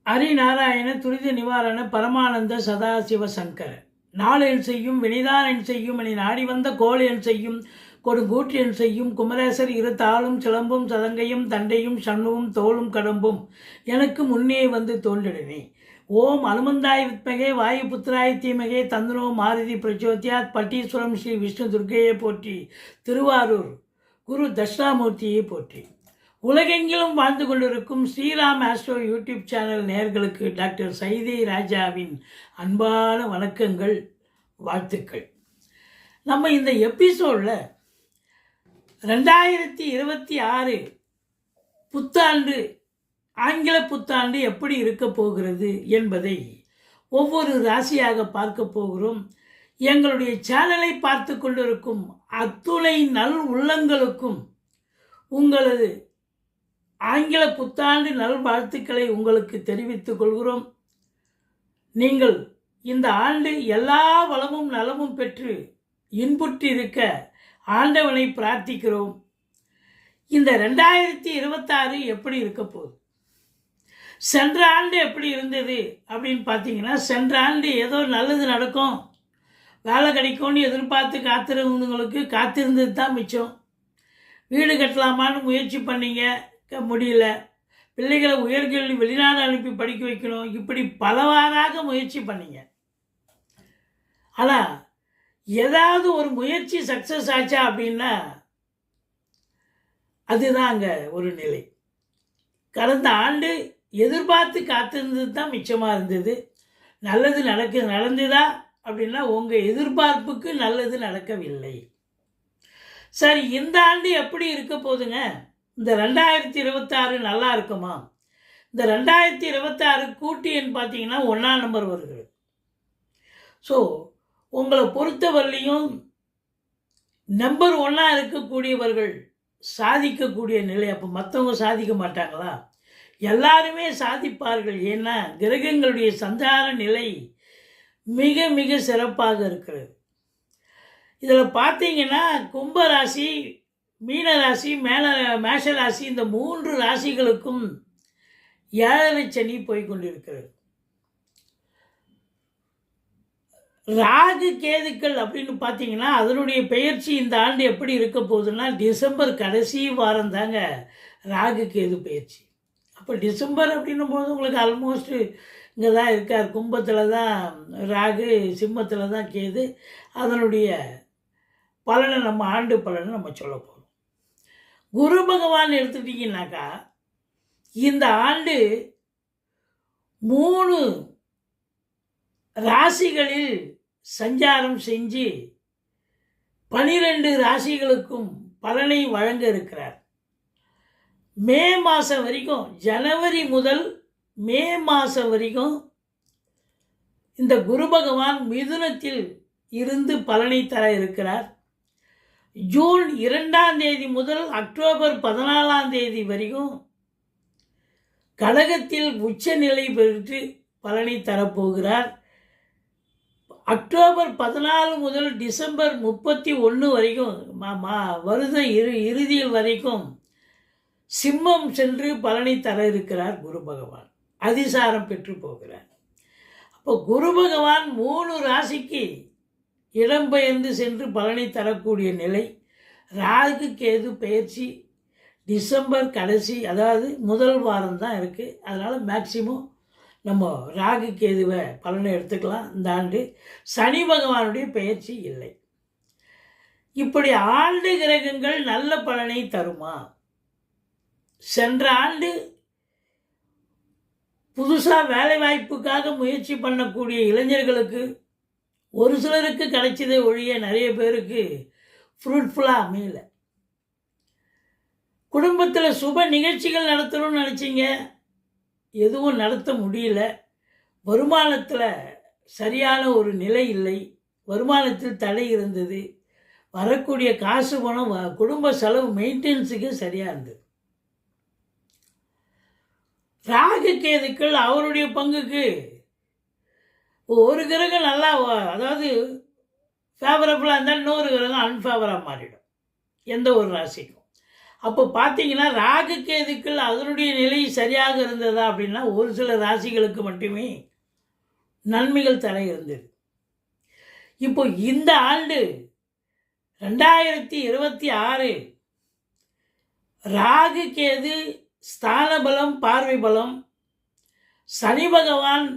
ஹரிநாராயண துரித நிவாரண பரமானந்த சதாசிவ சங்கர நாளென் செய்யும் வினைதானென் செய்யும் என நாடி வந்த கோளென் செய்யும் கொடுங்கூற்றென் செய்யும் குமரேசர் இரு தாளும் சிலம்பும் சதங்கையும் தண்டையும் சண்மும் தோளும் கடம்பும் எனக்கு முன்னே வந்து தோன்றிடனே. ஓம் அனுமந்தாய் வித்மகே வாயு புத்திராய் தீமகே தந்தனோ மாருதி பிரச்சோத்தியாத் பட்டீஸ்வரம் ஸ்ரீ விஷ்ணு துர்க்கையை போற்றி. திருவாரூர் குரு தட்சிணாமூர்த்தியை போற்றி. உலகெங்கிலும் வாழ்ந்து கொண்டிருக்கும் ஸ்ரீராம் ஆஸ்ட்ரோ யூடியூப் சேனல் நேயர்களுக்கு டாக்டர் சைதை ராஜாவின் அன்பான வணக்கங்கள், வாழ்த்துக்கள். நம்ம இந்த எபிசோடில் 2026 புத்தாண்டு, ஆங்கில புத்தாண்டு எப்படி இருக்க போகிறது என்பதை ஒவ்வொரு ராசியாக பார்க்க போகிறோம். எங்களுடைய சேனலை பார்த்து கொண்டிருக்கும் அத்துணை நல் உள்ளங்களுக்கும் உங்களது ஆங்கில புத்தாண்டு நல்வாழ்த்துக்களை உங்களுக்கு தெரிவித்துக் கொள்கிறோம். நீங்கள் இந்த ஆண்டு எல்லா வளமும் நலமும் பெற்று இன்புற்றிருக்க ஆண்டவனை பிரார்த்திக்கிறோம். இந்த 2026 எப்படி இருக்க போகுது, சென்ற ஆண்டு எப்படி இருந்தது அப்படின்னு பார்த்தீங்கன்னா, சென்ற ஆண்டு ஏதோ நல்லது நடக்கும், வேலை கிடைக்கும்னு எதிர்பார்த்து காத்திருந்தவங்களுக்கு காத்திருந்தது தான் மிச்சம். வீடு கட்டலாமான்னு முயற்சி பண்ணீங்க, முடியல. பிள்ளைகளை உயர்கல்வி வெளிநாடு அனுப்பி படிக்க வைக்கணும், இப்படி பலவாறாக முயற்சி பண்ணீங்க. ஆனால் ஏதாவது ஒரு முயற்சி சக்ஸஸ் ஆச்சா அப்படின்னா அதுதான் அங்கே ஒரு நிலை. கடந்த ஆண்டு எதிர்பார்த்து காத்திருந்தது தான் மிச்சமாக இருந்தது. நல்லது நடந்ததா அப்படின்னா உங்கள் எதிர்பார்ப்புக்கு நல்லது நடக்கவில்லை. சரி, இந்த ஆண்டு எப்படி இருக்க போதுங்க? இந்த 2026 நல்லா இருக்குமா? இந்த 2026 கூட்டு எண் பார்த்தீங்கன்னா 1ஆம் நம்பர் வருகிறது. ஸோ உங்களை பொறுத்தவரையிலையும் நம்பர் 1 இருக்கக்கூடியவர்கள் சாதிக்கக்கூடிய நிலை. அப்போ மற்றவங்க சாதிக்க மாட்டாங்களா? எல்லாருமே சாதிப்பார்கள். ஏன்னா கிரகங்களுடைய சஞ்சார நிலை மிக மிக சிறப்பாக இருக்கிறது. இதில் பார்த்தீங்கன்னா கும்பராசி, மீனராசி, மேஷராசி, இந்த 3 ராசிகளுக்கும் 7 சனி போய்கொண்டிருக்கிறது. ராகு கேதுக்கள் அப்படின்னு பார்த்தீங்கன்னா அதனுடைய பெயர்ச்சி இந்த ஆண்டு எப்படி இருக்க போகுதுன்னா, டிசம்பர் கடைசி வாரம் தாங்க ராகு கேது பயிற்சி. அப்போ டிசம்பர் அப்படின்னும் போது உங்களுக்கு ஆல்மோஸ்ட் இங்கே தான் இருக்கார். கும்பத்தில் தான் ராகு, சிம்மத்தில் தான் கேது. அதனுடைய பலனை நம்ம ஆண்டு பலனை நம்ம சொல்ல போகிறோம். குரு பகவான் எடுத்துட்டிங்கனாக்கா இந்த ஆண்டு 3 ராசிகளில் சஞ்சாரம் செஞ்சு 12 ராசிகளுக்கும் பலனை வழங்க இருக்கிறார். மே மாதம் வரைக்கும், ஜனவரி முதல் மே மாதம் வரைக்கும் இந்த குரு பகவான் மிதுனத்தில் இருந்து பலனை தர இருக்கிறார். ஜூன் 2ஆம் தேதி முதல் அக்டோபர் 14ஆம் தேதி வரைக்கும் கடகத்தில் உச்சநிலை பெற்று பலனை தரப்போகிறார். அக்டோபர் 14 முதல் டிசம்பர் 31 வரைக்கும் வருட இறுதியில் வரைக்கும் சிம்மம் சென்று பலனை தர இருக்கிறார் குரு பகவான். அதிசாரம் பெற்று போகிறார். அப்போ குரு பகவான் 3 ராசிக்கு இடம்பெயர்ந்து சென்று பலனை தரக்கூடிய நிலை. ராகு கேது பயிற்சி டிசம்பர் கடைசி, அதாவது முதல் வாரம் தான் இருக்குது. அதனால் மேக்சிமம் நம்ம ராகு கேதுவை பலனை எடுத்துக்கலாம். இந்த ஆண்டு சனி பகவானுடைய பயிற்சி இல்லை. இப்படி ஆண்டு கிரகங்கள் நல்ல பலனை தருமா? சென்ற ஆண்டு புதுசாக வேலை வாய்ப்புக்காக முயற்சி பண்ணக்கூடிய இளைஞர்களுக்கு ஒரு சிலருக்கு கிடைச்சதே ஒழிய நிறைய பேருக்கு ஃப்ரூட்ஃபுல்லாக அமையல. குடும்பத்தில் சுப நிகழ்ச்சிகள் நடத்தணும்னு நினச்சிங்க, எதுவும் நடத்த முடியல. வருமானத்தில் சரியான ஒரு நிலை இல்லை. வருமானத்தில் தடை இருந்தது. வரக்கூடிய காசு பணம் குடும்ப செலவு மெயின்டெனன்ஸுக்கு சரியாக இருந்தது. ராகு கேதுக்கள் அவருடைய பங்குக்கு ஒரு கிரகம் நல்லா, அதாவது ஃபேவரபுளாக இருந்தால் இன்னொரு கிரகம் அன்ஃபேவராக மாறிடும் எந்த ஒரு ராசிக்கும். அப்போ பார்த்தீங்கன்னா ராகு கேதுக்கள் அதனுடைய நிலை சரியாக இருந்ததா அப்படின்னா ஒரு சில ராசிகளுக்கு மட்டுமே நன்மைகள் தர இருந்தது. இப்போ இந்த ஆண்டு 2026 ராகு கேது ஸ்தான பலம், பார்வை பலம், சனி பகவான்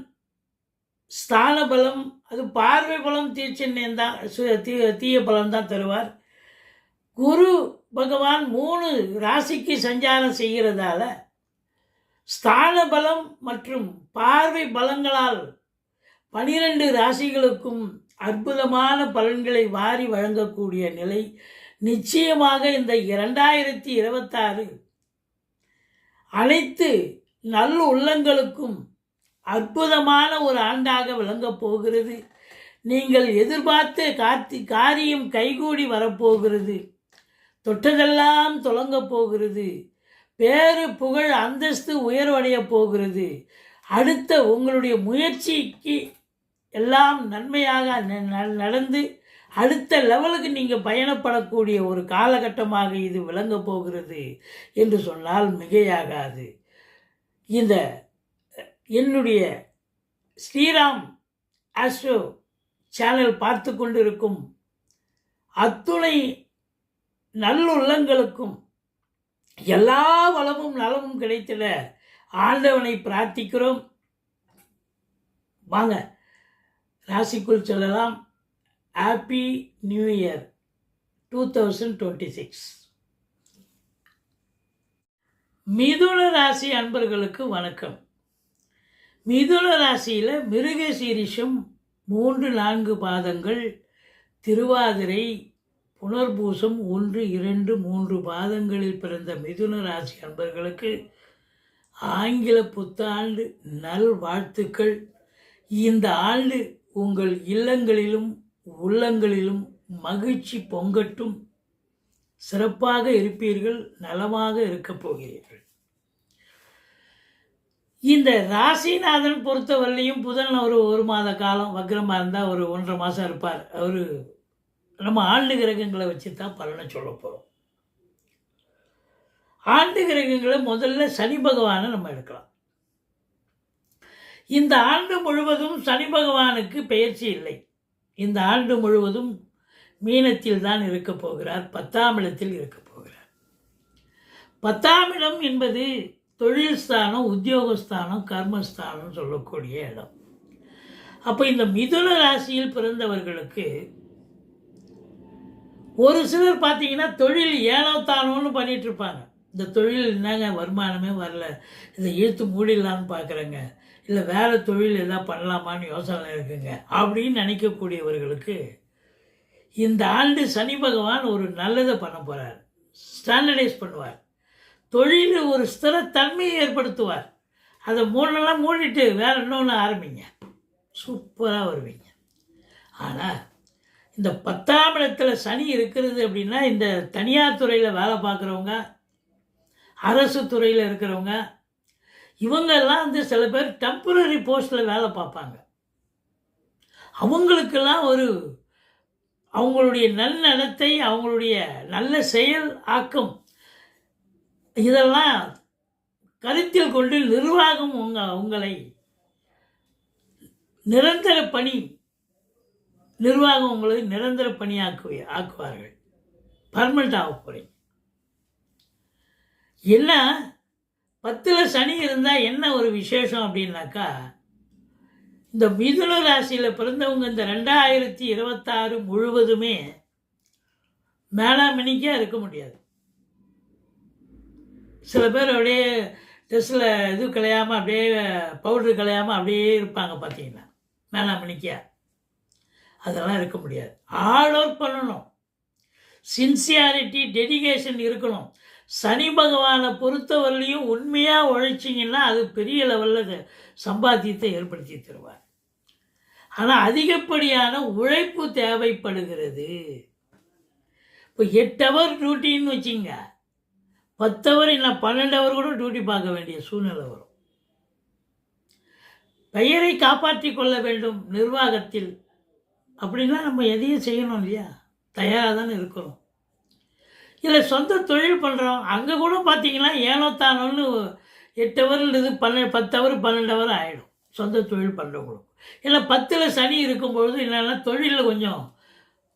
ஸ்தான பலம், அது பார்வை பலம் தீர்ச்சின்னம் தான், தீய பலம் தான் தருவார். குரு பகவான் 3 ராசிக்கு சஞ்சாரம் செய்கிறதால ஸ்தான பலம் மற்றும் பார்வை பலங்களால் 12 ராசிகளுக்கும் அற்புதமான பலன்களை வாரி வழங்கக்கூடிய நிலை நிச்சயமாக இந்த 2026 அனைத்து நல்ல உள்ளங்களுக்கும் அற்புதமான ஒரு ஆண்டாக விளங்கப் போகிறது. நீங்கள் எதிர்பார்த்த காரியம் கைகூடி வரப்போகிறது. தொட்டதெல்லாம் தொடங்கப் போகிறது. பேரு புகழ் அந்தஸ்து உயர்வடைய போகிறது. அடுத்த உங்களுடைய முயற்சிக்கு எல்லாம் நன்மையாக நடந்து அடுத்த லெவலுக்கு நீங்கள் பயணப்படக்கூடிய ஒரு காலகட்டமாக இது விளங்கப் போகிறது என்று சொன்னால் மிகையாகாது. இந்த என்னுடைய ஸ்ரீராம் ஆஸ்ட்ரோ சேனல் பார்த்து கொண்டிருக்கும் அத்துணை நல்லுள்ளங்களுக்கும் எல்லா வளமும் நலமும் கிடைத்திட ஆண்டவனை பிரார்த்திக்கிறோம். வாங்க ராசிக்குள் சொல்லலாம். Happy new year 2026. மிதுன ராசி அன்பர்களுக்கு வணக்கம். மிதுன ராசியில் மிருகசீரிஷம் 3-4 பாதங்கள், திருவாதிரை, புனர்பூசம் 1, 2, 3 பாதங்களில் பிறந்த மிதுன ராசி அன்பர்களுக்கு ஆங்கில புத்தாண்டு நல்வாழ்த்துக்கள். இந்த ஆண்டு உங்கள் இல்லங்களிலும் உள்ளங்களிலும் மகிழ்ச்சி பொங்கட்டும். சிறப்பாக இருப்பீர்கள், நலமாக இருக்கப் போகிறீர்கள். இந்த ராசிநாதன் பொறுத்தவரையிலையும் புதன் ஒரு மாத காலம் வக்ரமாக இருந்தால் ஒரு 1.5 மாதம் இருப்பார். அவர் நம்ம ஆண்டு கிரகங்களை வச்சு தான் பலனை சொல்ல போகிறோம். ஆண்டு கிரகங்களை முதல்ல சனி பகவானை நம்ம எடுக்கலாம். இந்த ஆண்டு முழுவதும் சனி பகவானுக்கு பெயர்ச்சி இல்லை. இந்த ஆண்டு முழுவதும் மீனத்தில் தான் இருக்கப் போகிறார். 10ஆம் இடத்தில் இருக்கப் போகிறார். 10ஆம் இடம் என்பது தொழில் ஸ்தானம், உத்தியோகஸ்தானம், கர்மஸ்தானம் சொல்லக்கூடிய இடம். அப்போ இந்த மிதுன ராசியில் பிறந்தவர்களுக்கு ஒரு சிலர் பார்த்தீங்கன்னா தொழில் ஏனோ தானோன்னு பண்ணிட்டு இருப்பாங்க. இந்த தொழில் என்னங்க வருமானமே வரல, இதை இழுத்து மூடிடலான்னு பார்க்குறேங்க, இல்லை வேறு தொழில் எதாவது பண்ணலாமான்னு யோசனை இருக்குங்க அப்படின்னு நினைக்கக்கூடியவர்களுக்கு இந்த ஆண்டு சனி பகவான் ஒரு நல்லதை பண்ண போகிறார். ஸ்டாண்டர்டைஸ் பண்ணுவார். தொழில் ஒரு ஸ்திரத்தன்மையை ஏற்படுத்துவார். அதை மூடிட்டு வேறு இன்னொன்று ஆரம்பிங்க, சூப்பராக வருவீங்க. ஆனால் இந்த 10ஆம் இடத்துல சனி இருக்கிறது அப்படின்னா இந்த தனியார் துறையில் வேலை பார்க்குறவங்க, அரசு துறையில் இருக்கிறவங்க, இவங்கெல்லாம் சில பேர் டெம்பரரி போஸ்ட்டில் வேலை பார்ப்பாங்க. அவங்களுக்கெல்லாம் அவங்களுடைய நன்னடத்தை, அவங்களுடைய நல்ல செயல் ஆக்கம் இதெல்லாம் கருத்தில் கொண்டு நிர்வாகம் உங்களை நிரந்தர பணி நிர்வாகம் உங்களை நிரந்தர பணி ஆக்குவார்கள். பர்மனெண்ட் ஆக போகிறீங்க. என்ன 10ல் சனி இருந்தால் என்ன ஒரு விசேஷம் அப்படின்னாக்கா, இந்த மிதுன ராசியில் பிறந்தவங்க இந்த 2026 முழுவதுமே மேலாமணிக்காக இருக்க முடியாது. சில பேர் அப்படியே ட்ரெஸ்ஸில் இது கலையாமல் அப்படியே பவுட்ரு கலையாமல் அப்படியே இருப்பாங்க. பார்த்தீங்கன்னா மேலாமணிக்கா அதெல்லாம் இருக்க முடியாது. ஹார்ட் ஒர்க் பண்ணணும், சின்சியாரிட்டி, டெடிகேஷன் இருக்கணும். சனி பகவானை பொறுத்தவரையிலையும் உண்மையாக உழைச்சிங்கன்னா அது பெரிய லெவலில் சம்பாத்தியத்தை ஏற்படுத்தி தருவார். ஆனால் அதிகப்படியான உழைப்பு தேவைப்படுகிறது. இப்போ 8 ஹவர் டியூட்டின்னு வச்சிங்க, 10 ஹவர் இல்லை 12 ஹவர் கூட டியூட்டி பார்க்க வேண்டிய சூழ்நிலை வரும். பெயரை காப்பாற்றி கொள்ள வேண்டும் நிர்வாகத்தில் அப்படின்னா நம்ம எதையும் செய்யணும் இல்லையா, தயாராக தானே இருக்கிறோம். இல்லை சொந்த தொழில் பண்ணுறோம், அங்கே கூட பார்த்தீங்கன்னா ஏனோ தானோன்னு 8 ஹவர் இது 10 ஹவர் 12 ஹவர் ஆகிடும் சொந்த தொழில் பண்ணுறவங்களுக்கு. ஏன்னா 10ல் சனி இருக்கும்பொழுது என்னென்னா தொழிலில் கொஞ்சம்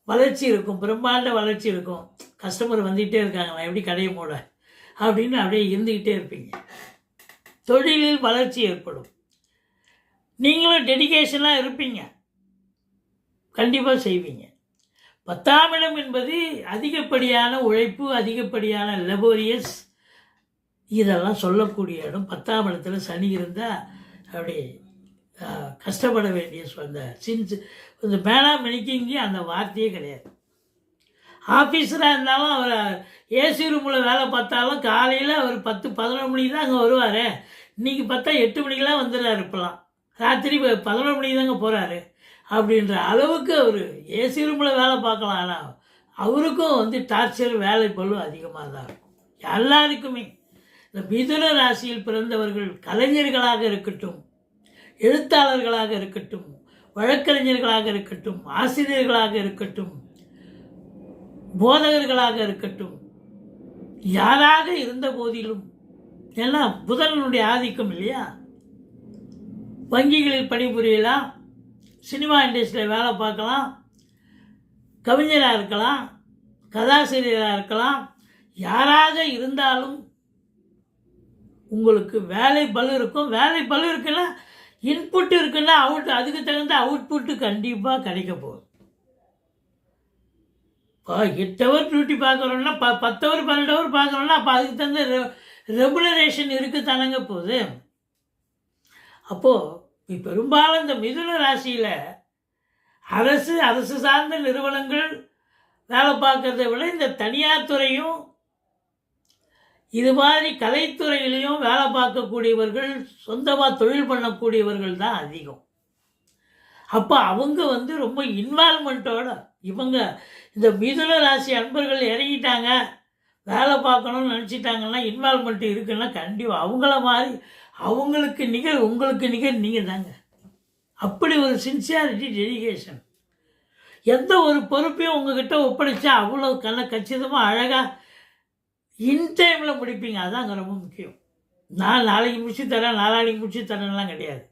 வளர்ச்சி இருக்கும், பிரம்மாண்ட வளர்ச்சி இருக்கும். கஸ்டமர் வந்துக்கிட்டே இருக்காங்களா, எப்படி கடையை மூட அப்படின்னு அப்படியே இருந்துக்கிட்டே இருப்பீங்க. தொழிலில் வளர்ச்சி ஏற்படும். நீங்களும் டெடிகேஷனாக இருப்பீங்க, கண்டிப்பாக செய்வீங்க. 10ஆம் இடம் என்பது அதிகப்படியான உழைப்பு, அதிகப்படியான லெபோரியஸ், இதெல்லாம் சொல்லக்கூடிய இடம். 10ஆம் இடத்துல சனி இருந்தால் அப்படி கஷ்டப்பட வேண்டிய அந்த இந்த மேலாமணிக்கு அந்த வார்த்தையே கிடையாது. ஆஃபீஸராக இருந்தாலும் அவர் ஏசி ரூமில் வேலை பார்த்தாலும் காலையில் அவர் 10-11 மணிக்கு தான் அங்கே வருவார். இன்றைக்கி பார்த்தா 8 மணிக்கெலாம் வந்துடுறாரு. இப்போலாம் ராத்திரி 11 மணிக்கு தாங்க போகிறாரு அப்படின்ற அளவுக்கு அவர் ஏசி ரூமில் வேலை பார்க்கலாம். ஆனால் அவருக்கும் டார்ச்சர், வேலை பளு அதிகமாக தான் இருக்கும். எல்லாருக்குமே இந்த மிதுன ராசியில் பிறந்தவர்கள் கலைஞர்களாக இருக்கட்டும், எழுத்தாளர்களாக இருக்கட்டும், வழக்கறிஞர்களாக இருக்கட்டும், ஆசிரியர்களாக இருக்கட்டும், போதகர்களாக இருக்கட்டும், யாராக இருந்த போதிலும், ஏன்னா புதனுடைய ஆதிக்கம் இல்லையா, வங்கிகளில் பணிபுரியலாம், சினிமா இண்டஸ்ட்ரியில் வேலை பார்க்கலாம், கவிஞராக இருக்கலாம், கதாசிரியராக இருக்கலாம். யாராக இருந்தாலும் உங்களுக்கு வேலை பளு இருக்கும். வேலை பளு இருக்குன்னா இன்புட் இருக்குன்னா அதுக்கு தகுந்த அவுட்புட்டு கண்டிப்பாக கிடைக்க போகுது. இப்போ 8 ஹவர் டியூட்டி பார்க்குறோன்னா 10 ஹவர் 12 ஹவர் பார்க்குறோன்னா அப்போ அதுக்கு தகுந்த ரெகுலரேஷன் இருக்குது தானங்க போகுது. அப்போது பெரும்பாலும் இந்த மிதுன ராசியில் அரசு சார்ந்த நிறுவனங்கள் வேலை பார்க்கறத விட இந்த தனியார் துறையும் இது மாதிரி கலைத்துறையிலையும் வேலை பார்க்கக்கூடியவர்கள், சொந்தமாக தொழில் பண்ணக்கூடியவர்கள் தான் அதிகம். அப்போ அவங்க ரொம்ப இன்வால்மெண்ட்டோட இவங்க இந்த மிதுன ராசி அன்பர்கள் இறங்கிட்டாங்க, வேலை பார்க்கணும்னு நினச்சிட்டாங்கன்னா, இன்வால்மெண்ட் இருக்குன்னா கண்டிப்பாக அவங்கள மாதிரி அவங்களுக்கு நிகர் உங்களுக்கு நிகர் நீங்கள் தாங்க. அப்படி ஒரு சின்சியாரிட்டி, டெடிகேஷன். எந்த ஒரு பொறுப்பையும் உங்ககிட்ட ஒப்படைச்சா அவ்வளோ கச்சிதமாக அழகாக இன்டைமில் முடிப்பீங்க. அதுதான் அங்கே ரொம்ப முக்கியம். நான் நாளைக்கு முடிச்சு தரேன், நாளானிக்கு முடிச்சு தரேன்லாம் கிடையாது.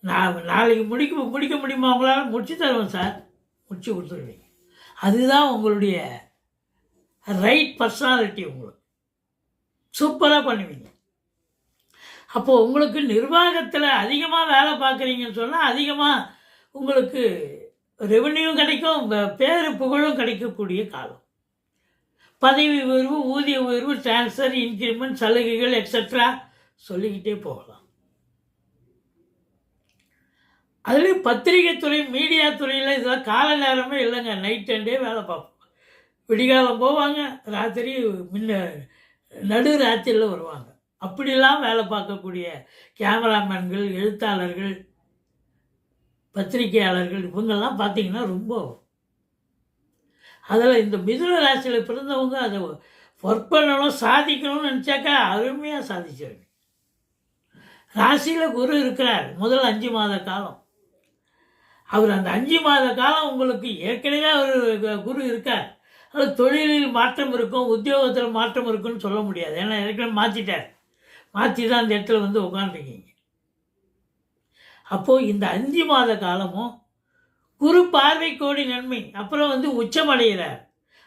நான் நாளைக்கு முடிக்க முடியுமா உங்களால்? முடிச்சு தருவேன் சார், முடிச்சு கொடுத்துருவீங்க. அதுதான் உங்களுடைய ரைட் பர்சனாலிட்டி. உங்களுக்கு சூப்பராக பண்ணுவீங்க. அப்போது உங்களுக்கு நிர்வாகத்தில் அதிகமாக வேலை பார்க்குறீங்கன்னு சொன்னால் அதிகமாக உங்களுக்கு ரெவென்யூவும் கிடைக்கும், பேரு புகழும் கிடைக்கக்கூடிய காலம். பதவி உயர்வு, ஊதிய உயர்வு, டிரான்ஸ்ஃபர், இன்க்ரிமெண்ட், சலுகைகள் எக்ஸட்ரா சொல்லிக்கிட்டே போகலாம். அதுலேயும் பத்திரிகை துறை, மீடியா துறையில் இதெல்லாம் கால நேரமே இல்லைங்க. நைட் அண்டே வேலை பார்ப்போம். விடிகாலம் போவாங்க, ராத்திரி நடு ராத்திரியில் வருவாங்க. அப்படிலாம் வேலை பார்க்கக்கூடிய கேமராமேன்கள், எழுத்தாளர்கள், பத்திரிகையாளர்கள் இவங்கெல்லாம் பார்த்திங்கன்னா ரொம்ப அதில் இந்த மிதுன ராசியில் பிறந்தவங்க அதை ஒர்க் பண்ணணும், சாதிக்கணும்னு நினச்சாக்கா அருமையாக சாதிச்சிருங்க. ராசியில் குரு இருக்கிறார் முதல் 5 மாத காலம். அவர் அந்த 5 மாத காலம் உங்களுக்கு ஏற்கனவே அவர் குரு இருக்கார். அது தொழிலில் மாற்றம் இருக்கும், உத்தியோகத்தில் மாற்றம் இருக்குன்னு சொல்ல முடியாது. ஏன்னா ஏற்கனவே மாற்றி தான் அந்த இடத்துல உட்காந்துருக்கீங்க. அப்போது இந்த 5 மாத காலமும் குரு பார்வை கோடி நன்மை. அப்புறம் உச்சமடைகிறார்.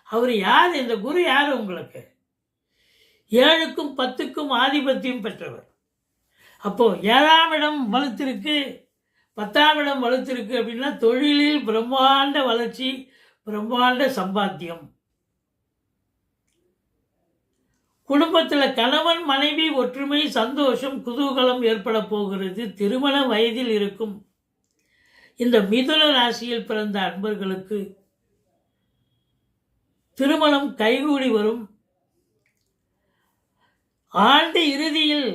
அவர் யார்? இந்த குரு யார்? உங்களுக்கு 7க்கும் 10க்கும் ஆதிபத்தியம் பெற்றவர். அப்போது 7ஆம் இடம் வலுத்திருக்கு, 10ஆம் இடம் வலுத்திருக்கு அப்படின்னா தொழிலில் பிரம்மாண்ட வளர்ச்சி, பிரம்மாண்ட சம்பாத்தியம். குடும்பத்தில் கணவன் மனைவி ஒற்றுமை, சந்தோஷம், குதூகலம் ஏற்பட போகிறது. திருமண வயதில் இருக்கும் இந்த மிதுன ராசியில் பிறந்த அன்பர்களுக்கு திருமணம் கைகூடி வரும். ஆண்டு இறுதியில்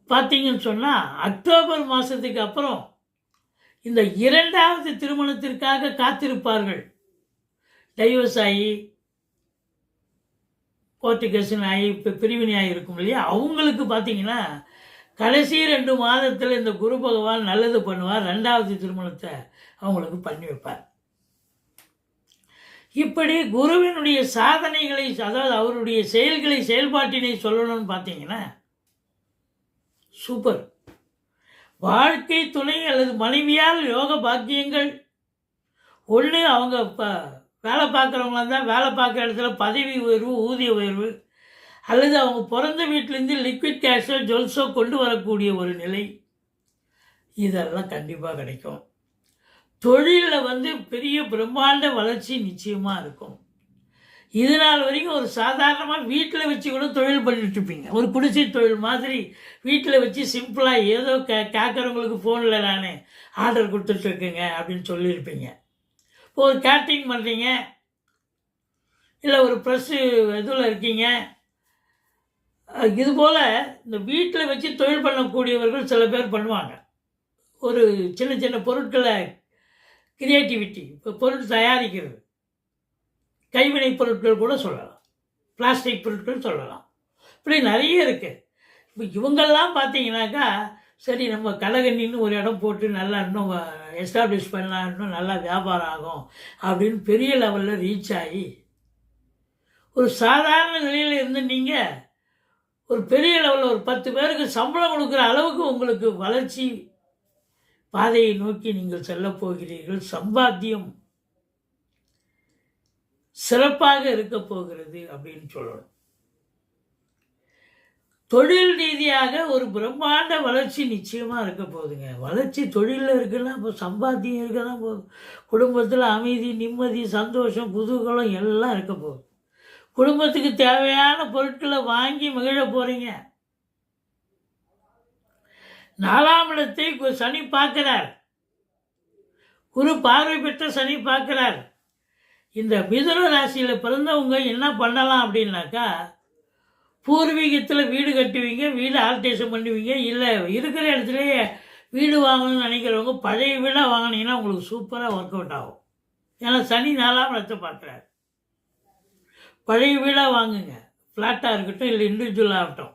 பார்த்தீங்கன்னு சொன்னால் அக்டோபர் மாதத்துக்கு அப்புறம் இந்த 2வது திருமணத்திற்காக காத்திருப்பார்கள். டைவர்ஸ் ஆகி கோர்ட்டு கேஸுன்னு ஆகி பிரிவினை ஆகியிருக்கும் இல்லையா, அவங்களுக்கு பார்த்தீங்கன்னா கடைசி 2 மாதத்தில் இந்த குரு பகவான் நல்லது பண்ணுவார். 2வது திருமணத்தை அவங்களுக்கு பண்ணி வைப்பார். இப்படி குருவினுடைய சாதனைகளை, அதாவது அவருடைய செயல்களை, செயல்பாட்டினை சொல்லணும்னு பார்த்தீங்கன்னா சூப்பர். வாழ்க்கை துணை அல்லது மனைவியால் யோக பாக்கியங்கள். ஒன்று அவங்க இப்போ வேலை பார்க்குறவங்களா இருந்தால் வேலை பார்க்குற இடத்துல பதவி உயர்வு, ஊதிய உயர்வு, அல்லது அவங்க பிறந்த வீட்டிலேருந்து லிக்விட் கேஷோ ஜுவல்ஸோ கொண்டு வரக்கூடிய ஒரு நிலை, இதெல்லாம் கண்டிப்பாக கிடைக்கும். தொழிலில் பெரிய பிரம்மாண்ட வளர்ச்சி நிச்சயமாக இருக்கும். இது நாள் வரைக்கும் ஒரு சாதாரணமாக வீட்டில் வச்சு கூட தொழில் பண்ணிட்டுருப்பீங்க. ஒரு குடிசை தொழில் மாதிரி வீட்டில் வச்சு சிம்பிளாக ஏதோ கேட்குறவங்களுக்கு ஃபோனில் நான் ஆர்டர் கொடுத்துட்ருக்கேங்க அப்படின்னு சொல்லியிருப்பீங்க. இப்போ ஒரு கேட்ரிங் பண்ணுறீங்க, இல்லை ஒரு ப்ரெஸ்ஸு இதில் இருக்கீங்க. இதுபோல் இந்த வீட்டில் வச்சு தொழில் பண்ணக்கூடியவர்கள் சில பேர் பண்ணுவாங்க. ஒரு சின்ன சின்ன பொருட்களை கிரியேட்டிவிட்டி, இப்போ பொருள் தயாரிக்கிறது, கைவினை பொருட்கள் கூட சொல்லலாம், பிளாஸ்டிக் பொருட்கள் சொல்லலாம், இப்படி நிறைய இருக்குது. இப்போ இவங்கெல்லாம் பார்த்தீங்கன்னாக்கா, சரி நம்ம கலகண்ணின்னு ஒரு இடம் போட்டு நல்லா இன்னும் எஸ்டாப்ளிஷ் பண்ணலாம், இன்னும் நல்லா வியாபாரம் ஆகும் அப்படின்னு பெரிய லெவலில் ரீச் ஆகி ஒரு சாதாரண நிலையில் இருந்து நீங்கள் ஒரு பெரிய லெவலில் ஒரு 10 பேருக்கு சம்பளம் கொடுக்குற அளவுக்கு உங்களுக்கு வளர்ச்சி பாதையை நோக்கி நீங்கள் செல்லப் போகிறீர்கள். சம்பாத்தியம் சிறப்பாக இருக்க போகிறது அப்படின்னு சொல்லணும். தொழில் ரீதியாக ஒரு பிரம்மாண்ட வளர்ச்சி நிச்சயமாக இருக்க போகுதுங்க. வளர்ச்சி தொழிலில் இருக்குன்னா இப்போ சம்பாத்தியம் இருக்க தான் போகுது. குடும்பத்தில் அமைதி, நிம்மதி, சந்தோஷம், குதூகலம் எல்லாம் இருக்க போகுது. குடும்பத்துக்கு தேவையான பொருட்களை வாங்கி மகிழ போகிறீங்க. 4ஆம் இடத்தை சனி பார்க்கிறார். குரு பார்வை பெற்ற சனி பார்க்கிறார். இந்த மிதுன ராசியில் பிறந்தவங்க என்ன பண்ணலாம் அப்படின்னாக்கா, பூர்வீகத்தில் வீடு கட்டுவீங்க, வீடு ஆல்டேஷன் பண்ணுவீங்க. இல்லை இருக்கிற இடத்துலையே வீடு வாங்கணும்னு நினைக்கிறவங்க பழைய வீடாக வாங்கினீங்கன்னா உங்களுக்கு சூப்பராக ஒர்க் அவுட் ஆகும். ஏன்னா சனி 4ஆம் இடத்தை பார்க்குறாரு. பழைய வீடாக வாங்குங்க, ஃப்ளாட்டாக இருக்கட்டும் இல்லை இண்டிவிஜுவலாக ஆகட்டும்.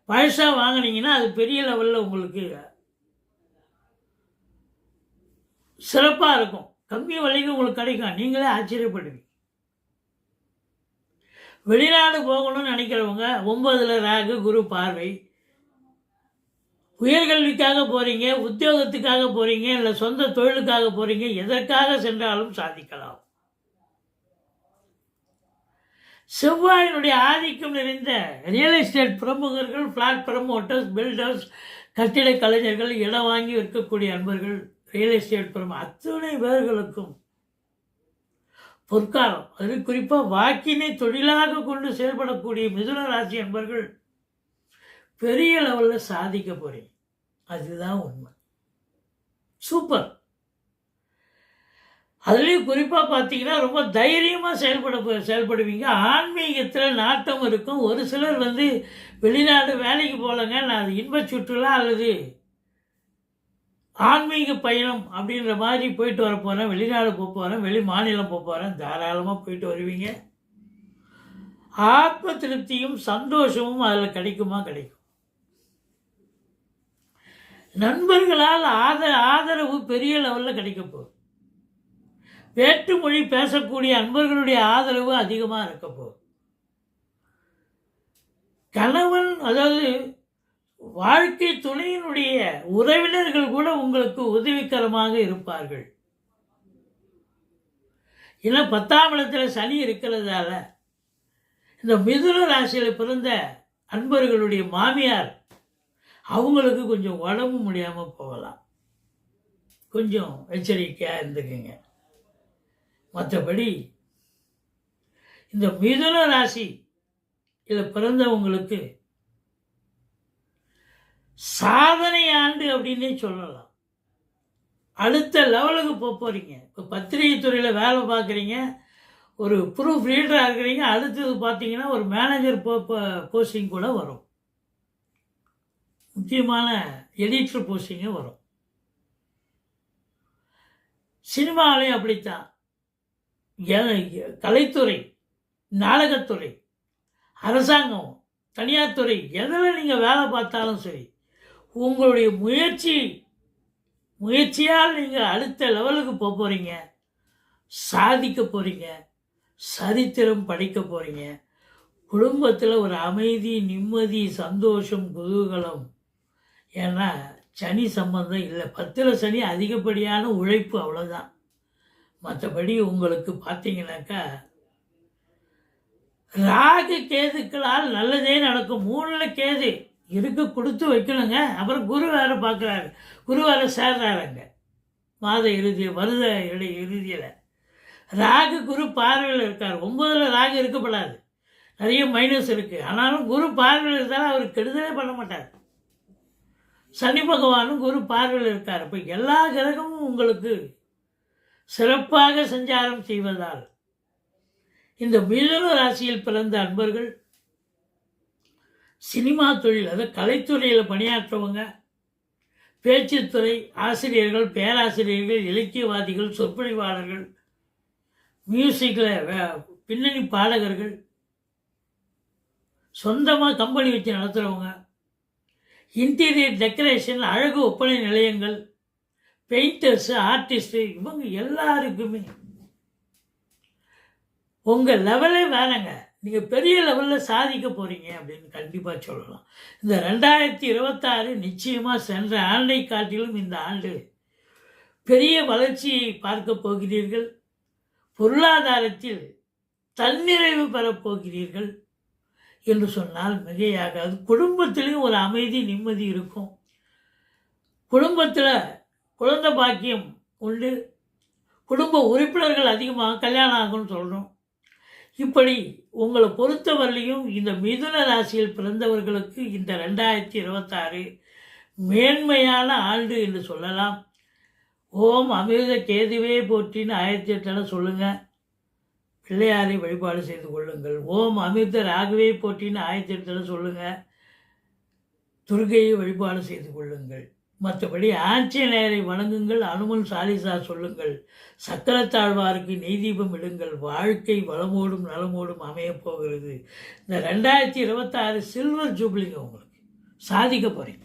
பழசாக வாங்கினீங்கன்னா அது பெரிய லெவலில் உங்களுக்கு சிறப்பாக இருக்கும். கம்மி விலைக்கு உங்களுக்கு கிடைக்கும், நீங்களே ஆச்சரியப்படுவீங்க. வெளிநாடு போகணும்னு நினைக்கிறவங்க 9ல் ராகு, குரு பார்வை. உயர்கல்விக்காக போகிறீங்க, உத்தியோகத்துக்காக போகிறீங்க, இல்லை சொந்த தொழிலுக்காக போகிறீங்க, எதற்காக சென்றாலும் சாதிக்கலாம். செவ்வாயினுடைய ஆதிக்கம் நிறைந்த ரியல் எஸ்டேட் பிரமுகர்கள், ஃப்ளாட் ப்ரமோட்டர்ஸ், பில்டர்ஸ், கட்டிட கலைஞர்கள், இடம் வாங்கி விற்கக்கூடிய அன்பர்கள், ரியல் எஸ்டேட் அத்தனை பேர்களுக்கும் பொற்காலம். அது குறிப்பாக வாக்கினை தொழிலாக கொண்டு செயல்படக்கூடிய மிதுன ராசி அன்பர்கள் பெரிய லெவலில் சாதிக்க போகிறீங்க. அதுதான் உண்மை. சூப்பர். அதுலேயும் குறிப்பாக பார்த்தீங்கன்னா ரொம்ப தைரியமாக செயல்படுவீங்க. ஆன்மீகத்தில் நாட்டம் இருக்கும். ஒரு சிலர் வெளிநாடு வேலைக்கு போகலங்க, நான் அது இன்ப சுற்றுலா அல்லது ஆன்மீக பயணம் அப்படின்ற மாதிரி போயிட்டு வர போகிறேன், வெளிநாடு போக போகிறேன், வெளி மாநிலம் போக போகிறேன், தாராளமாக போயிட்டு வருவீங்க. ஆத்ம திருப்தியும் சந்தோஷமும் அதில் கிடைக்கும். நண்பர்களால் ஆதரவு பெரிய லெவலில் கிடைக்க போகுது. வேற்றுமொழி பேசக்கூடிய அன்பர்களுடைய ஆதரவு அதிகமாக இருக்க போகுது. கணவன், அதாவது வாழ்க்கை துணையினுடைய உறவினர்கள் கூட உங்களுக்கு உதவிகரமாக இருப்பார்கள். ஏன்னா 10ஆம் இடத்தில் சனி இருக்கிறதால இந்த மிதுன ராசியில் பிறந்த அன்பர்களுடைய மாமியார் அவங்களுக்கு கொஞ்சம் உடம்பு முடியாமல் போகலாம். கொஞ்சம் எச்சரிக்கையாக இருந்துக்குங்க. மற்றபடி இந்த மிதுன ராசி இதில் பிறந்தவங்களுக்கு சாதனை ஆண்டு அப்படின்னே சொல்லலாம். அடுத்த லெவலுக்கு போகிறீங்க. இப்போ பத்திரிகை துறையில் வேலை பார்க்குறீங்க, ஒரு ப்ரூஃப் ரீடராக இருக்கிறீங்க, அடுத்தது பார்த்தீங்கன்னா ஒரு மேனேஜர் போஸ்டிங் கூட வரும். முக்கியமான எடிட்டர் போஸ்டிங்கும் வரும். சினிமாவிலையும் அப்படித்தான். கலைத்துறை, நாடகத்துறை, அரசாங்கம், தனியார் துறை, எதில் நீங்கள் வேலை பார்த்தாலும் சரி, உங்களுடைய முயற்சியால் நீங்கள் அடுத்த லெவலுக்கு போகிறீங்க. சாதிக்க போகிறீங்க, சரித்திரம் படைக்க போகிறீங்க. குடும்பத்தில் ஒரு அமைதி, நிம்மதி, சந்தோஷம், குதூகலம். ஏன்னா சனி சம்பந்தம் இல்லை. 10ல் சனி அதிகப்படியான உழைப்பு, அவ்வளோதான். மற்றபடி உங்களுக்கு பார்த்தீங்கன்னாக்கா ராகு கேதுக்களால் நல்லதே நடக்கும். 3ல் கேது இருக்க கொடுத்து வைக்கணுங்க. அப்புறம் குரு வேறு பார்க்குறாரு, குரு வேறு சேர்றாருங்க மாத இறுதி, வருட இறுதியில். ராகு குரு பார்வையில் இருக்கார். 9ல் ராகு இருக்கப்படாது, நிறைய மைனஸ் இருக்குது. ஆனாலும் குரு பார்வையில் இருந்தாலும் அவர் கெடுதலே பண்ண மாட்டார். சனி பகவானும் குரு பார்வையில் இருக்கார். இப்போ எல்லா கிரகமும் உங்களுக்கு சிறப்பாக சஞ்சாரம் செய்வதால் இந்த மிதுன ராசியில் பிறந்த அன்பர்கள் சினிமா தொழில், அதாவது கலைத்துறையில் பணியாற்றவங்க, பேச்சுத்துறை ஆசிரியர்கள், பேராசிரியர்கள், இலக்கியவாதிகள், சொற்பொழிவாளர்கள், மியூசிக்கில் பின்னணி பாடகர்கள், சொந்தமாக கம்பெனி வச்சு நடத்துகிறவங்க, இன்டீரியர் டெக்கரேஷன், அழகு ஒப்பனை நிலையங்கள், பெயிண்டர்ஸு, ஆர்டிஸ்ட்டு, இவங்க எல்லாருக்குமே உங்கள் லெவலே வேறங்க. நீங்கள் பெரிய லெவலில் சாதிக்க போகிறீங்க அப்படின்னு கண்டிப்பாக சொல்லலாம். இந்த 2026 நிச்சயமாக சென்ற ஆண்டை காட்டிலும் இந்த ஆண்டு பெரிய வளர்ச்சியை பார்க்க போகிறீர்கள். பொருளாதாரத்தில் தன்னிறைவு பெறப்போகிறீர்கள் என்று சொன்னால் மிகையாகாது. குடும்பத்திலையும் ஒரு அமைதி, நிம்மதி இருக்கும். குடும்பத்தில் குழந்தை பாக்கியம் உண்டு. குடும்ப உறுப்பினர்கள் அதிகமாக கல்யாணம் ஆகும்னு சொல்கிறோம். இப்படி உங்களை பொறுத்தவரையிலையும் இந்த மிதுன ராசியில் பிறந்தவர்களுக்கு இந்த 2026 மேன்மையான ஆண்டு என்று சொல்லலாம். ஓம் அமிர்த கேதுவே போற்றின்னு 1008 சொல்லுங்கள். பிள்ளையாரை வழிபாடு செய்து கொள்ளுங்கள். ஓம் அமிர்த ராகவே போற்றின்னு 1008 சொல்லுங்கள். துர்க்கையை வழிபாடு செய்து கொள்ளுங்கள். மற்றபடி ஆஞ்சநேயரை வணங்குங்கள். அனுமன் சாலிசா சொல்லுங்கள். சக்கரத்தாழ்வாருக்கு நெய் தீபம் இடுங்கள். வாழ்க்கை வளமோடும் நலமோடும் அமையப் போகிறது. இந்த 2026 சில்வர் ஜூப்ளிங்க உங்களுக்கு சாதிக்க போகிறீங்க.